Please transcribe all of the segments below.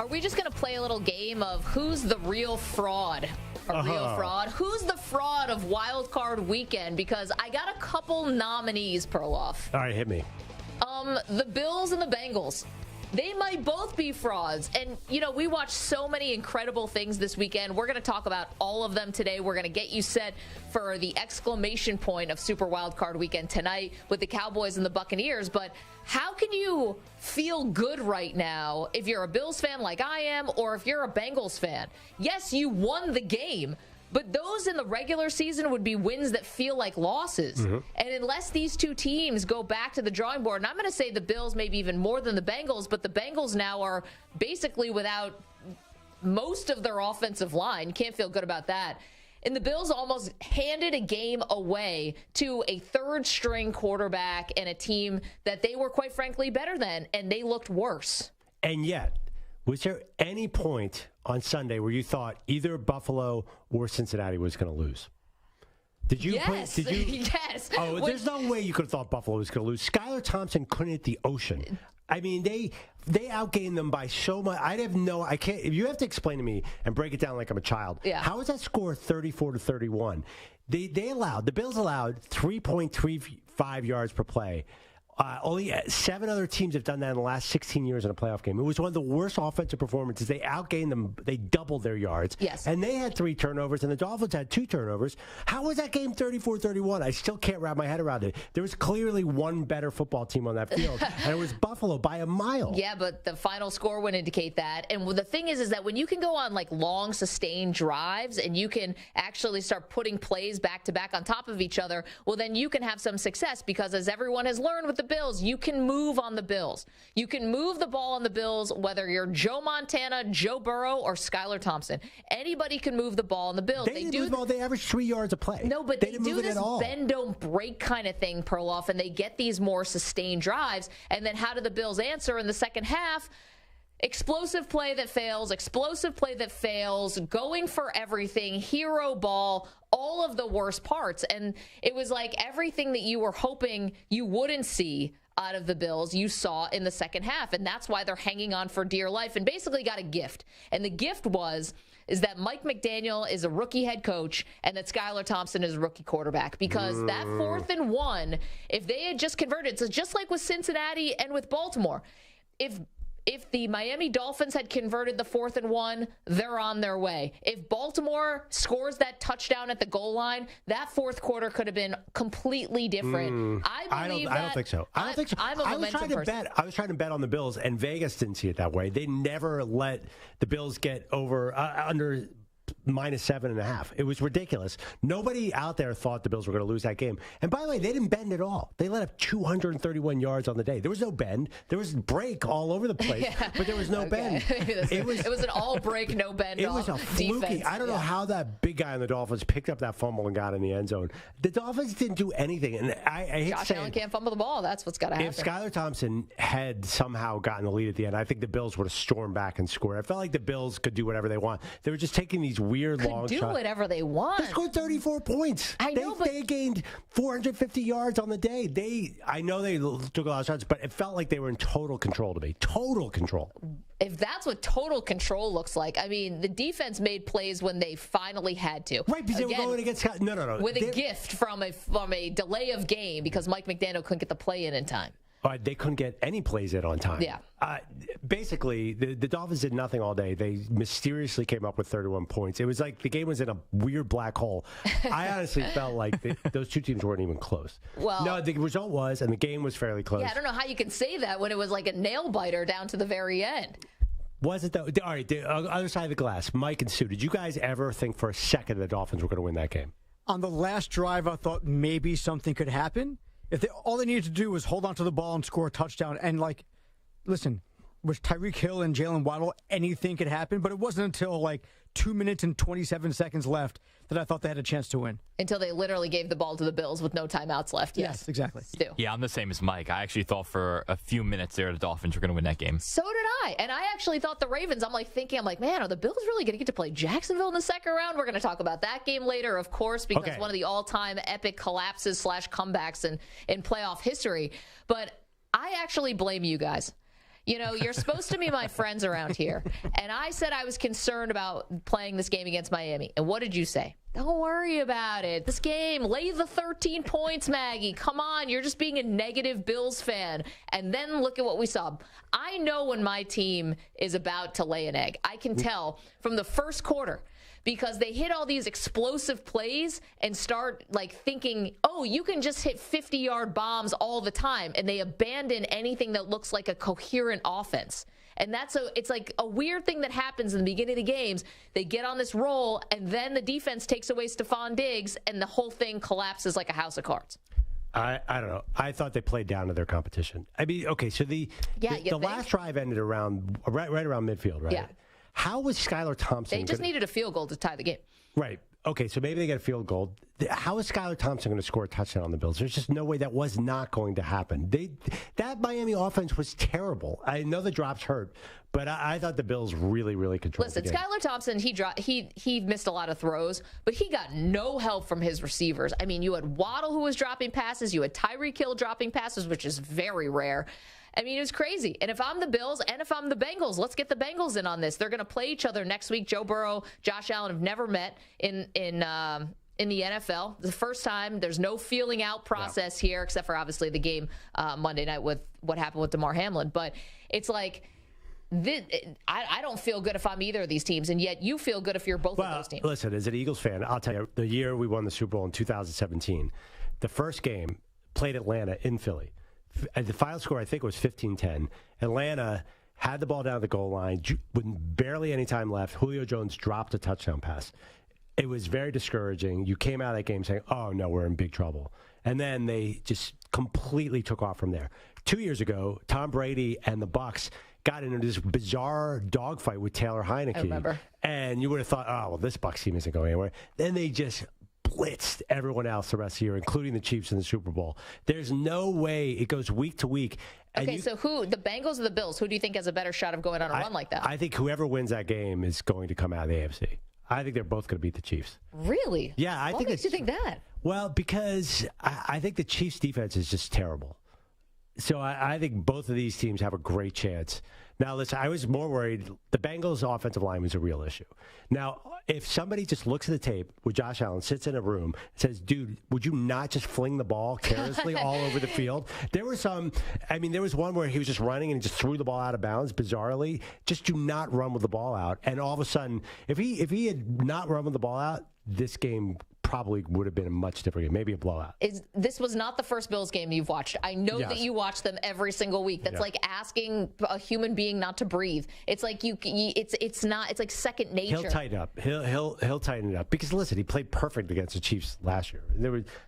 Are we just going to play a little game of who's the real fraud? Real fraud? Who's the fraud of Wild Card Weekend? Because I got a couple nominees, Perloff. All right, hit me. The Bills and the Bengals. They might both be frauds. And, we watched so many incredible things this weekend. We're going to talk about all of them today. We're going to get you set for the exclamation point of Super Wild Card Weekend tonight with the Cowboys and the Buccaneers. But how can you feel good right now if you're a Bills fan like I am or if you're a Bengals fan? Yes, you won the game. But those in the regular season would be wins that feel like losses. Mm-hmm. And unless these two teams go back to the drawing board, and I'm going to say the Bills maybe even more than the Bengals, but the Bengals now are basically without most of their offensive line. Can't feel good about that. And the Bills almost handed a game away to a third-string quarterback and a team that they were, quite frankly, better than, and they looked worse. And yet, was there any point on Sunday where you thought either Buffalo or Cincinnati was going to lose? Did you? Yes. Yes. Oh, there's no way you could have thought Buffalo was going to lose. Skylar Thompson couldn't hit the ocean. I mean, they outgained them by so much. I can't. If you have to explain to me and break it down like I'm a child, how is that score 34-31? The Bills allowed 3.35 yards per play. Only 7 other teams have done that in the last 16 years in a playoff game. It was one of the worst offensive performances. They outgained them. They doubled their yards. Yes. And they had 3 turnovers, and the Dolphins had 2 turnovers. How was that game 34-31? I still can't wrap my head around it. There was clearly one better football team on that field, and it was Buffalo by a mile. Yeah, but the final score would indicate that. And the thing is that when you can go on like long, sustained drives and you can actually start putting plays back-to-back on top of each other, well, then you can have some success because as everyone has learned with the Bills, you can move on the Bills. You can move the ball on the Bills, whether you're Joe Montana, Joe Burrow, or Skylar Thompson. Anybody can move the ball on the Bills. They average 3 yards a play. No, but they do this bend, don't break kind of thing, Perloff, and they get these more sustained drives. And then how do the Bills answer in the second half? Explosive play that fails, going for everything, hero ball, all of the worst parts. And it was like everything that you were hoping you wouldn't see out of the Bills, you saw in the second half. And that's why they're hanging on for dear life and basically got a gift. And the gift is that Mike McDaniel is a rookie head coach and that Skylar Thompson is a rookie quarterback. Because that 4th and 1, if they had just converted, so just like with Cincinnati and with Baltimore, if the Miami Dolphins had converted the 4th and 1, they're on their way. If Baltimore scores that touchdown at the goal line, that fourth quarter could have been completely different. I don't think so. I was trying to bet on the Bills, and Vegas didn't see it that way. They never let the Bills get over under -7.5. It was ridiculous. Nobody out there thought the Bills were going to lose that game. And by the way, they didn't bend at all. They let up 231 yards on the day. There was no bend. There was break all over the place, but there was no bend. It was an all break, no bend. It was a fluky. Defense. I don't know how that big guy on the Dolphins picked up that fumble and got in the end zone. The Dolphins didn't do anything. And I hate Josh Allen can't fumble the ball. That's what's got to happen. If Skylar Thompson had somehow gotten the lead at the end, I think the Bills would have stormed back and scored. I felt like the Bills could do whatever they want. They were just taking these weird long shots. Whatever they want. They scored 34 points. I know, but they gained 450 yards on the day. I know they took a lot of shots, but it felt like they were in total control to me. Total control. If that's what total control looks like, I mean, the defense made plays when they finally had to. Right, because they were going against. No. With a gift from a delay of game because Mike McDaniel couldn't get the play in time. They couldn't get any plays in on time. Yeah. Basically, the Dolphins did nothing all day. They mysteriously came up with 31 points. It was like the game was in a weird black hole. I honestly felt like those two teams weren't even close. Well, no, the result was, and the game was fairly close. Yeah, I don't know how you can say that when it was like a nail-biter down to the very end. Was it, though? All right, the other side of the glass, Mike and Sue, did you guys ever think for a second the Dolphins were going to win that game? On the last drive, I thought maybe something could happen. All they needed to do was hold on to the ball and score a touchdown. And, listen, with Tyreek Hill and Jalen Waddle, anything could happen. But it wasn't until, 2 minutes and 27 seconds left that I thought they had a chance to win. Until they literally gave the ball to the Bills with no timeouts left. Yes, exactly. Stu. Yeah, I'm the same as Mike. I actually thought for a few minutes there the Dolphins were going to win that game. So did I. And I actually thought the Ravens, I'm like, man, are the Bills really going to get to play Jacksonville in the second round? We're going to talk about that game later, of course, because one of the all-time epic collapses / comebacks in playoff history. But I actually blame you guys. You're supposed to be my friends around here. And I said I was concerned about playing this game against Miami. And what did you say? Don't worry about it. This game, lay the 13 points, Maggie. Come on, you're just being a negative Bills fan. And then look at what we saw. I know when my team is about to lay an egg. I can tell from the first quarter, because they hit all these explosive plays and start thinking, oh, you can just hit 50-yard bombs all the time. And they abandon anything that looks like a coherent offense. And it's like a weird thing that happens in the beginning of the games. They get on this roll, and then the defense takes away Stephon Diggs, and the whole thing collapses like a house of cards. I don't know. I thought they played down to their competition. I mean, okay, so the last drive ended around right around midfield, right? Yeah. How was Skylar Thompson? They just needed a field goal to tie the game. Right. Okay, so maybe they get a field goal. How is Skylar Thompson going to score a touchdown on the Bills? There's just no way that was not going to happen. That Miami offense was terrible. I know the drops hurt, but I thought the Bills really, really controlled the game. Skylar Thompson, he missed a lot of throws, but he got no help from his receivers. I mean, you had Waddle who was dropping passes. You had Tyreek Hill dropping passes, which is very rare. I mean, it was crazy. And if I'm the Bills and if I'm the Bengals, let's get the Bengals in on this. They're going to play each other next week. Joe Burrow, Josh Allen have never met in the NFL. The first time. There's no feeling out process here, except for obviously the game Monday night with what happened with Damar Hamlin. But it's like, I don't feel good if I'm either of these teams, and yet you feel good if you're both of those teams. Listen, as an Eagles fan, I'll tell you, the year we won the Super Bowl in 2017, the first game played Atlanta in Philly. The final score, I think, was 15-10. Atlanta had the ball down the goal line with barely any time left. Julio Jones dropped a touchdown pass. It was very discouraging. You came out of that game saying, oh, no, we're in big trouble. And then they just completely took off from there. 2 years ago, Tom Brady and the Bucs got into this bizarre dogfight with Taylor Heineke. I remember. And you would have thought, oh, well, this Bucs team isn't going anywhere. Then they just blitzed everyone else the rest of the year, including the Chiefs in the Super Bowl. There's no way it goes week to week. Okay, so who, the Bengals or the Bills, who do you think has a better shot of going on a run like that? I think whoever wins that game is going to come out of the AFC. I think they're both going to beat the Chiefs. Really? Yeah. What makes you think that? Well, because I think the Chiefs' defense is just terrible. So I think both of these teams have a great chance. Now, listen, I was more worried. The Bengals' offensive line was a real issue. Now, if somebody just looks at the tape with Josh Allen, sits in a room, and says, dude, would you not just fling the ball carelessly all over the field? There was there was one where he was just running and just threw the ball out of bounds, bizarrely. Just do not run with the ball out. And all of a sudden, if he had not run with the ball out, this game probably would have been a much different game, maybe a blowout. This was not the first Bills game you've watched. I know that you watch them every single week. That's like asking a human being not to breathe. It's like it's like second nature. He'll tighten up. He'll tighten it up because listen, he played perfect against the Chiefs last year.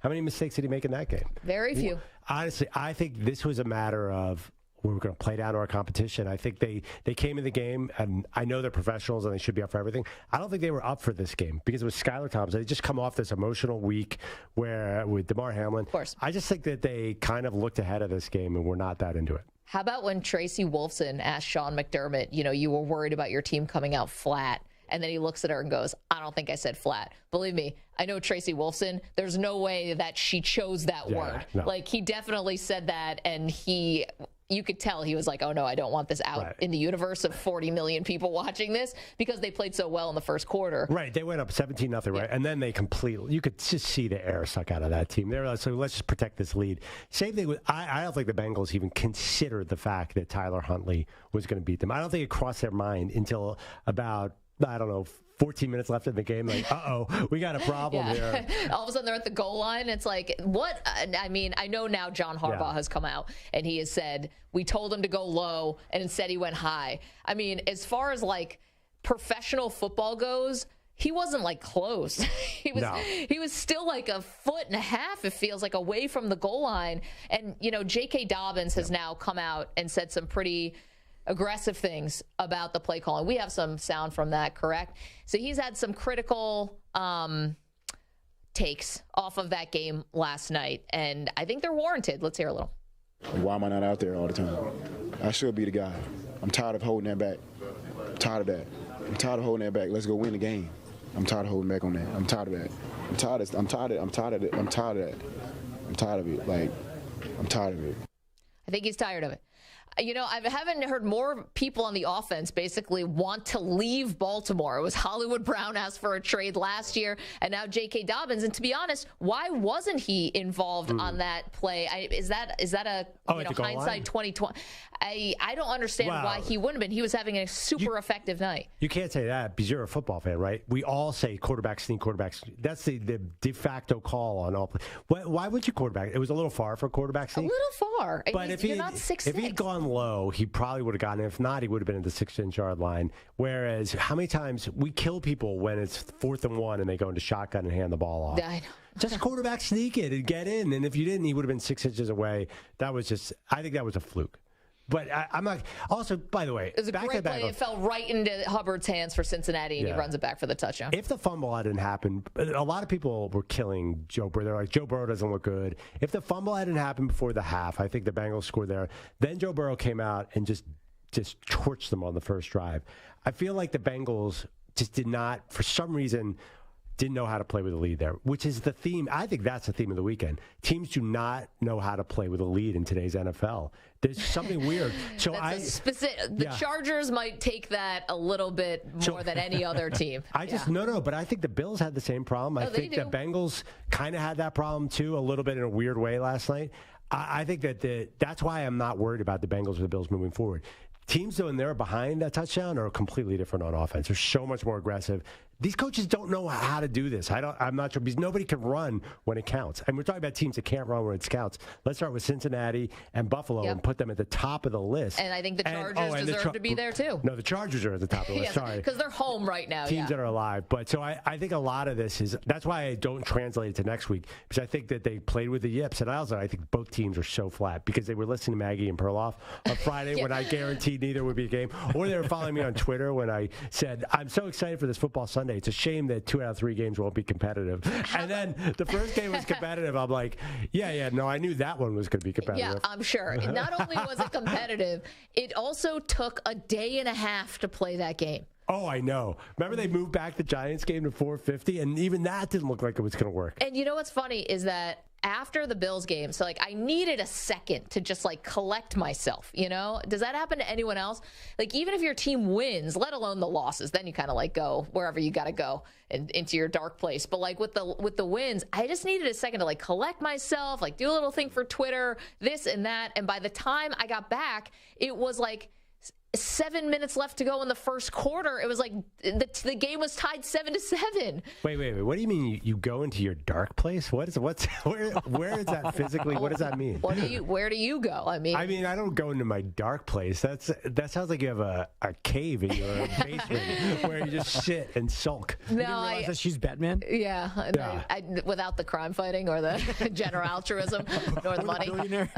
How many mistakes did he make in that game? Very few. Honestly, I think this was a matter of we're going to play down to our competition. I think they came in the game, and I know they're professionals and they should be up for everything. I don't think they were up for this game because it was Skylar Thompson. They just come off this emotional week with Damar Hamlin. Of course. I just think that they kind of looked ahead of this game and were not that into it. How about when Tracy Wolfson asked Sean McDermott, you were worried about your team coming out flat? And then he looks at her and goes, I don't think I said flat. Believe me, I know Tracy Wolfson. There's no way that she chose that word. No. Like, he definitely said that, and you could tell he was like, oh, no, I don't want this out in the universe of 40 million people watching this because they played so well in the first quarter. Right. They went up 17-0, right? And then they you could just see the air suck out of that team. They're like, so let's just protect this lead. Same thing with, I don't think the Bengals even considered the fact that Tyler Huntley was going to beat them. I don't think it crossed their mind until about, 14 minutes left in the game. Like, we got a problem here. All of a sudden, they're at the goal line. It's like, what? I mean, I know now John Harbaugh has come out, and he has said, we told him to go low, and instead he went high. I mean, as far as, professional football goes, he wasn't, close. He was still, a foot and a half, it feels like, away from the goal line. And, J.K. Dobbins has now come out and said some pretty aggressive things about the play calling. We have some sound from that, correct? So he's had some critical takes off of that game last night, and I think they're warranted. Let's hear a little. Why am I not out there all the time? I should be the guy. I'm tired of holding that back. I'm tired of that. I'm tired of holding that back. Let's go win the game. I'm tired of holding back on that. I'm tired of that. I'm tired of it. I'm tired of that. I'm tired of it. I'm tired of it. I'm tired of it. I think he's tired of it. You know, I haven't heard more people on the offense basically want to leave Baltimore. It was Hollywood Brown asked for a trade last year, and now J.K. Dobbins. And to be honest, why wasn't he involved on that play? Is that a hindsight 2020? I don't understand why he wouldn't have been. He was having a super effective night. You can't say that because you're a football fan, right? We all say quarterback sneak, quarterback sneak. That's the de facto call on all. Why would you quarterback? It was a little far for a quarterback sneak. A little far. But you're not 6'6". If he'd gone low, he probably would have gotten it. If not, he would have been at the 6-inch yard line. Whereas, how many times we kill people when it's 4th and 1 and they go into shotgun and hand the ball off? I know. Just quarterback sneak it and get in. And if you didn't, he would have been 6 inches away. I think that was a fluke. But I'm not. Also, by the way, it was a great play. It fell right into Hubbard's hands for Cincinnati, and he runs it back for the touchdown. If the fumble hadn't happened, a lot of people were killing Joe Burrow. They're like, Joe Burrow doesn't look good. If the fumble hadn't happened before the half, I think the Bengals scored there. Then Joe Burrow came out and just torched them on the first drive. I feel like the Bengals just did not, for some reason, didn't know how to play with a lead there, which is the theme. I think that's the theme of the weekend. Teams do not know how to play with a lead in today's NFL. There's something weird. So the Chargers might take that a little bit more than any other team. But I think the Bills had the same problem. I think the Bengals kind of had that problem too, a little bit in a weird way last night. I think that's why I'm not worried about the Bengals or the Bills moving forward. Teams, though, when they're behind that touchdown, are completely different on offense. They're so much more aggressive. These coaches don't know how to do this. I'm not sure because nobody can run when it counts. And we're talking about teams that can't run when it counts. Let's start with Cincinnati and Buffalo and put them at the top of the list. And I think the Chargers deserve to be there too. No, the Chargers are at the top of the list. Sorry, because they're home right now. Teams that are alive. But so I think a lot of this is that's why I don't translate it to next week because I think that they played with the yips. And also I think both teams are so flat because they were listening to Maggie and Perloff on Friday when I guaranteed neither would be a game, or they were following me on Twitter when I said I'm so excited for this football Sunday. It's a shame that 2 out of 3 games won't be competitive. And then the first game was competitive. I'm like, no, I knew that one was going to be competitive. Yeah, I'm sure. Not only was it competitive, it also took a day and a half to play that game. Oh, I know. Remember they moved back the Giants game to 4:50, and even that didn't look like it was going to work. And you know what's funny is that after the Bills game, so I needed a second to just collect myself, Does that happen to anyone else? Even if your team wins, let alone the losses, then you kind of go wherever you got to go and into your dark place. But with the wins, I just needed a second to collect myself, do a little thing for Twitter, this and that. And by the time I got back, it was 7 minutes left to go in the first quarter. It was the game was tied 7-7. Wait. What do you mean you go into your dark place? Where is that physically? What does that mean? Where do you go? I mean, I don't go into my dark place. That sounds like you have a cave in your basement where you just sit and sulk. No, you didn't realize that she's Batman? Yeah. Without the crime fighting or the general altruism or the money. It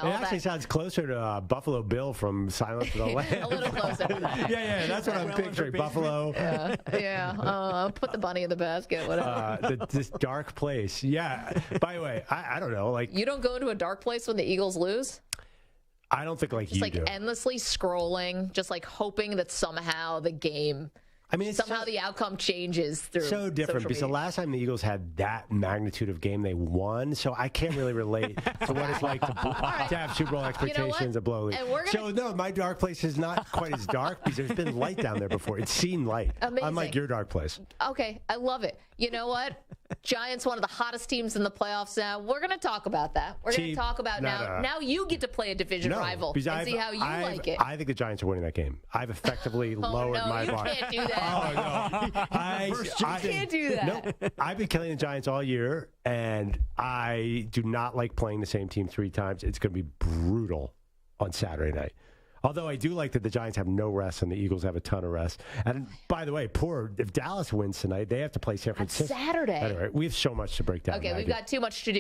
actually sounds closer to Buffalo Bill from Silence of the Lambs. A little closer to that. Yeah, that's what I'm picturing. Buffalo. Put the bunny in the basket, whatever. This dark place. Yeah. By the way, I don't know. You don't go into a dark place when the Eagles lose? I don't think you do. Endlessly scrolling, just hoping that somehow the game... somehow the outcome changes through so different because the last time the Eagles had that magnitude of game, they won. So I can't really relate to what it's like to have Super Bowl expectations of blow lead. So no, my dark place is not quite as dark because there's been light down there before. It's seen light. Amazing. Unlike your dark place. Okay, I love it. You know what? Giants, one of the hottest teams in the playoffs now. We're going to talk about that. We're going to talk about now you get to play a division rival and see how you like it. I think the Giants are winning that game. I've effectively lowered my bar. You can't do that. I can't do that. Nope. I've been killing the Giants all year, and I do not like playing the same team 3 times. It's going to be brutal on Saturday night. Although I do like that the Giants have no rest and the Eagles have a ton of rest. And by the way, if Dallas wins tonight, they have to play San Francisco. Saturday. Anyway, we have so much to break down. Okay, we've got too much to do.